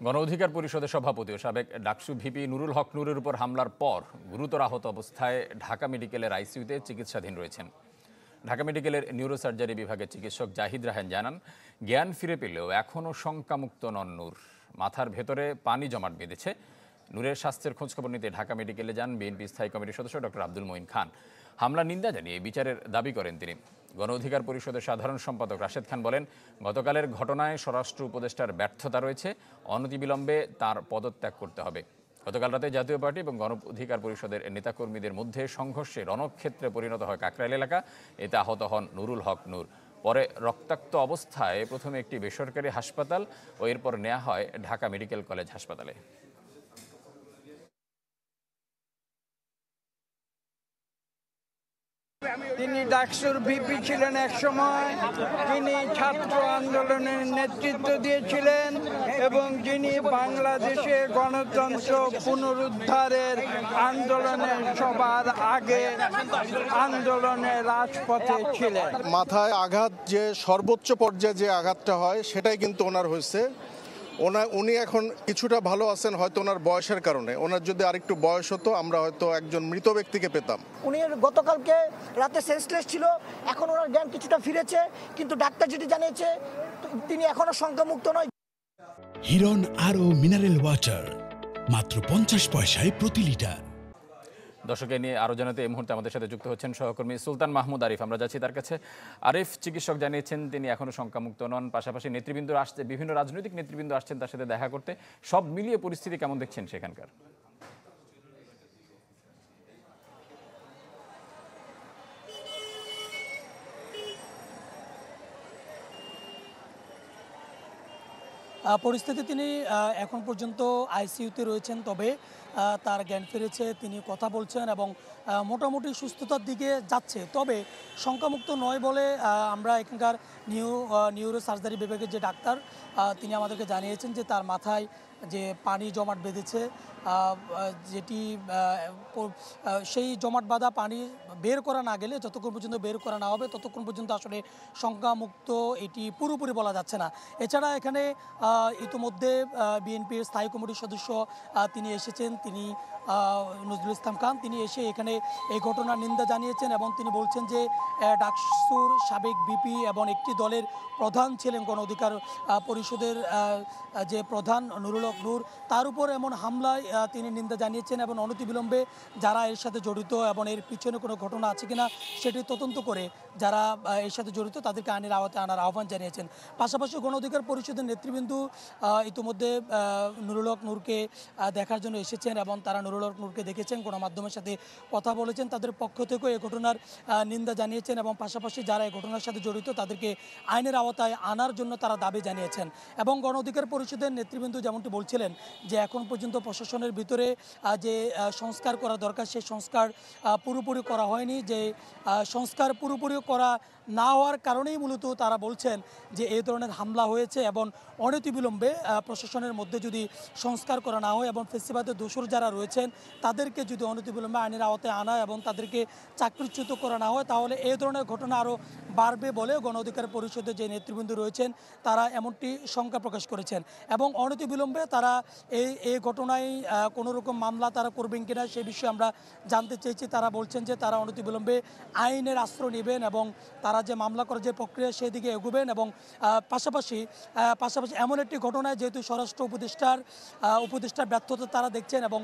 গণ অধিকার পরিষদের সভাপতি ও সাবেক ডাকসু ভিপি নুরুল হক নূরের উপর হামলার পর গুরুতর আহত অবস্থায় ঢাকা মেডিকেলের আইসিইউতে চিকিৎসাধীন রয়েছেন। ঢাকা মেডিকেলের নিউরোসার্জারি বিভাগের চিকিৎসক জাহিদ রাহান জানান, জ্ঞান ফিরে পেলেও এখনও শঙ্কামুক্ত নন নূর। মাথার ভেতরে পানি জমাট বেঁধেছে। নূরের স্বাস্থ্যের খোঁজখবর নিতে ঢাকা মেডিকেলে যান বিএনপি স্থায়ী কমিটির সদস্য ডক্টর আব্দুল মঈন খান। হামলার নিন্দা জানিয়ে বিচারের দাবি করেন তিনি। গণ অধিকার পরিষদের সাধারণ সম্পাদক রাশেদ খান বলেন, গতকালের ঘটনায় স্বরাষ্ট্র উপদেষ্টার ব্যর্থতা রয়েছে, অনতিবিলম্বে তার পদত্যাগ করতে হবে। গতকাল রাতে জাতীয় পার্টি এবং গণ অধিকার পরিষদের নেতাকর্মীদের মধ্যে সংঘর্ষে রণক্ষেত্রে পরিণত হয় কাকরাইল এলাকা। এতে আহত হন নুরুল হক নূর। পরে রক্তাক্ত অবস্থায় প্রথমে একটি বেসরকারি হাসপাতাল ও এরপর নেওয়া হয় ঢাকা মেডিকেল কলেজ হাসপাতালে। তিনি ডাকসুর ভিপি ছিলেন এক সময়, তিনি ছাত্র আন্দোলনের নেতৃত্ব দিয়েছিলেন এবং যিনি বাংলাদেশে গণতন্ত্র পুনরুদ্ধারের আন্দোলনের সবার আগে আন্দোলনের রাজপথে ছিলেন। মাথায় আঘাত যে সর্বোচ্চ পর্যায়ে যে আঘাতটা হয় সেটাই কিন্তু ওনার হয়েছে। উনি এখন কিছুটা ভালো আছেন, হয়তো ওনার বয়সের কারণে। ওনার যদি আরেকটু বয়স হতো আমরা হয়তো একজন মৃত ব্যক্তিকে পেতাম। উনি গতকালকে রাতে সেন্সলেস ছিল, এখন ওনার জ্ঞান কিছুটা ফিরেছে, কিন্তু ডাক্তার যেটি জানিয়েছে তিনি এখনো শঙ্কামুক্ত নয়। হিরন আরও মিনারেল ওয়াটার মাত্র 50 পয়সায় প্রতি লিটার। দর্শকে নিয়ে আরও জানাতে এই মুহূর্তে আমাদের সাথে যুক্ত হচ্ছেন সহকর্মী সুলতান মাহমুদ আরিফ। আমরা যাচ্ছি তার কাছে। আরিফ, চিকিৎসক জানিয়েছেন তিনি এখনও শঙ্কামুক্ত নন, পাশাপাশি নেতৃবৃন্দ আসছে, বিভিন্ন রাজনৈতিক নেতৃবৃন্দ আসছেন তার সাথে দেখা করতে। সব মিলিয়ে পরিস্থিতি কেমন দেখছেন সেখানকার? পরিস্থিতি, তিনি এখন পর্যন্ত আইসিইউতে রয়েছেন, তবে তার জ্ঞান ফিরেছে, তিনি কথা বলছেন এবং মোটামুটি সুস্থতার দিকে যাচ্ছে। তবে শঙ্কামুক্ত নয় বলে আমরা এখানকার নিউরো সার্জারি বিভাগের যে ডাক্তার তিনি আমাদেরকে জানিয়েছেন যে তার মাথায় যে পানি জমাট বেঁধেছে, যেটি সেই জমাট বাঁধা পানি বের করা না গেলে, যতক্ষণ পর্যন্ত বের করা না হবে ততক্ষণ পর্যন্ত আসলে শঙ্কামুক্ত এটি পুরোপুরি বলা যাচ্ছে না। এছাড়া এখানে ইতিমধ্যে বিএনপির স্থায়ী কমিটির সদস্য তিনি এসেছেন, তিনি নজরুল ইসলাম খান, তিনি এসে এখানে এই ঘটনার নিন্দা জানিয়েছেন এবং তিনি বলছেন যে ডাকসুর সাবেক ভিপি এবং একটি দলের প্রধান ছিলেন গণ অধিকার পরিষদের যে প্রধান নুরুল হক নূর, তার উপর এমন হামলায় তিনি নিন্দা জানিয়েছেন এবং অনতিবিলম্বে যারা এর সাথে জড়িত এবং এর পিছনে কোনো ঘটনা আছে কিনা সেটি তদন্ত করে যারা এর সাথে জড়িত তাদেরকে আইনের আওতায় আনার আহ্বান জানিয়েছেন। পাশাপাশি গণ অধিকার পরিষদের নেতৃবৃন্দ ইতিমধ্যে নুরুল হক নূরকে দেখার জন্য এসেছেন এবং তারা নুরুল হক নূরকে দেখেছেন, গণমাধ্যমের সাথে কথা বলেছেন, তাদের পক্ষ থেকেও এই ঘটনার নিন্দা জানিয়েছেন এবং পাশাপাশি যারা এই ঘটনার সাথে জড়িত তাদেরকে আইনের আওতায় আনার জন্য তারা দাবি জানিয়েছেন। এবং গণ অধিকার পরিষদের নেতৃবৃন্দ যেমনটি বলছিলেন যে এখন পর্যন্ত প্রশাসনের ভিতরে যে সংস্কার করা দরকার সেই সংস্কার পুরোপুরি করা হয়নি, যে সংস্কার পুরোপুরি করা না হওয়ার কারণেই মূলত তারা বলছেন যে এই ধরনের হামলা হয়েছে এবং অনতিবিলম্বে প্রশাসনের মধ্যে যদি সংস্কার করা না হয় এবং ফেসিবাদের দোষর যারা রয়েছেন তাদেরকে যদি অনতিবিলম্বে আইনের আওতায় আনা এবং তাদেরকে চাকরিচ্যুত করা না হয় তাহলে এই ধরনের ঘটনা আরও বাড়বে বলে গণ অধিকার পরিষদের যে নেতৃবৃন্দ রয়েছেন তারা এমনটি শঙ্কা প্রকাশ করেছেন এবং অনতিবিলম্বে তারা এই ঘটনায় কোনো রকম মামলা তারা করবেন কিনা সে বিষয়ে আমরা জানতে চেয়েছি। তারা বলছেন যে তারা অনতিবিলম্বে আইনের আশ্রয় নেবেন এবং তারা যে মামলা করার যে প্রক্রিয়া সেদিকে এগোবেন এবং পাশাপাশি এমন একটি ঘটনায় যেহেতু স্বরাষ্ট্র উপদেষ্টার ব্যর্থতা তারা দেখছেন এবং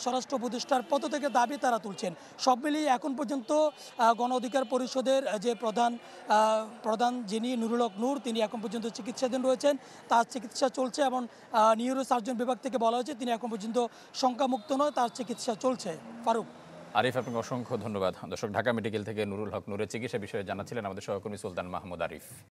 স্বরাষ্ট্র উপদেষ্টার পদ থেকে দাবি তারা তুলছেন। সব মিলিয়ে এখন পর্যন্ত গণ অধিকার পরিষদের যে প্রধান যিনি নুরুল হক নূর, তিনি এখন পর্যন্ত চিকিৎসাধীন রয়েছেন, তার চিকিৎসা চলছে এবং নিউরো সার্জন বিভাগ থেকে বলা হয়েছে তিনি এখন পর্যন্ত শঙ্কামুক্ত নয়, তার চিকিৎসা চলছে। ফারুক। আরিফ, আপনাকে অসংখ্য ধন্যবাদ। দর্শক, ঢাকা মেডিকেল থেকে নুরুল হক নূরের চিকিৎসা বিষয়ে জানাচ্ছিলেন আমাদের সহকর্মী সুলতান মাহমুদ আরিফ।